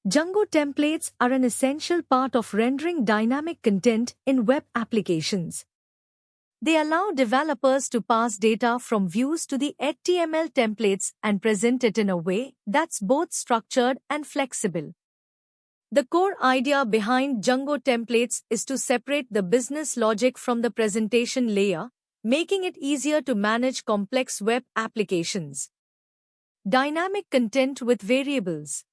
Django templates are an essential part of rendering dynamic content in web applications. They allow developers to pass data from views to the HTML templates and present it in a way that's both structured and flexible. The core idea behind Django templates is to separate the business logic from the presentation layer, making it easier to manage complex web applications. Dynamic content with variables.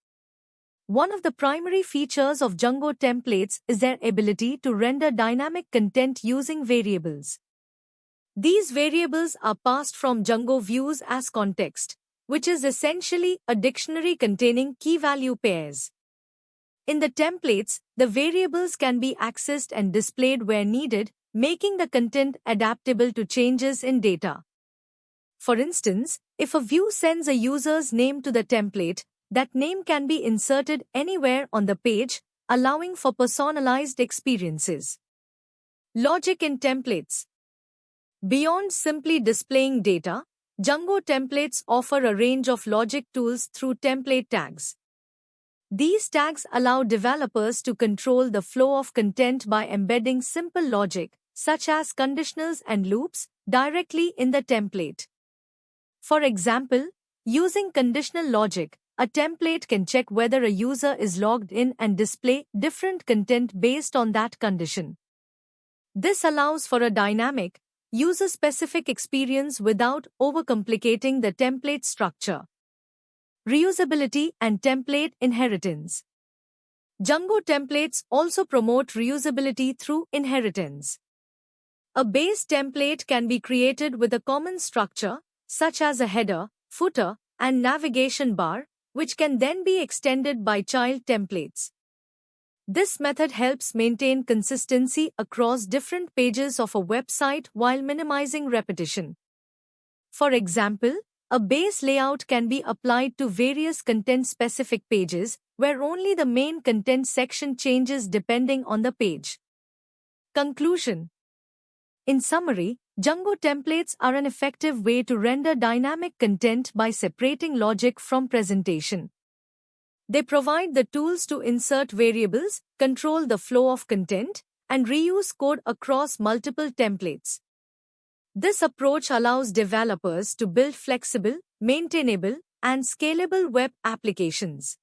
One of the primary features of Django templates is their ability to render dynamic content using variables. These variables are passed from Django views as context, which is essentially a dictionary containing key-value pairs. In the templates, the variables can be accessed and displayed where needed, making the content adaptable to changes in data. For instance, if a view sends a user's name to the template, that name can be inserted anywhere on the page, allowing for personalized experiences. Logic in templates. Beyond simply displaying data, Django templates offer a range of logic tools through template tags. These tags allow developers to control the flow of content by embedding simple logic, such as conditionals and loops, directly in the template. For example, using conditional logic, a template can check whether a user is logged in and display different content based on that condition. This allows for a dynamic, user-specific experience without overcomplicating the template structure. Reusability and template inheritance. Django templates also promote reusability through inheritance. A base template can be created with a common structure, such as a header, footer, and navigation bar, which can then be extended by child templates. This method helps maintain consistency across different pages of a website while minimizing repetition. For example, a base layout can be applied to various content-specific pages, where only the main content section changes depending on the page. Conclusion. In summary, Django templates are an effective way to render dynamic content by separating logic from presentation. They provide the tools to insert variables, control the flow of content, and reuse code across multiple templates. This approach allows developers to build flexible, maintainable, and scalable web applications.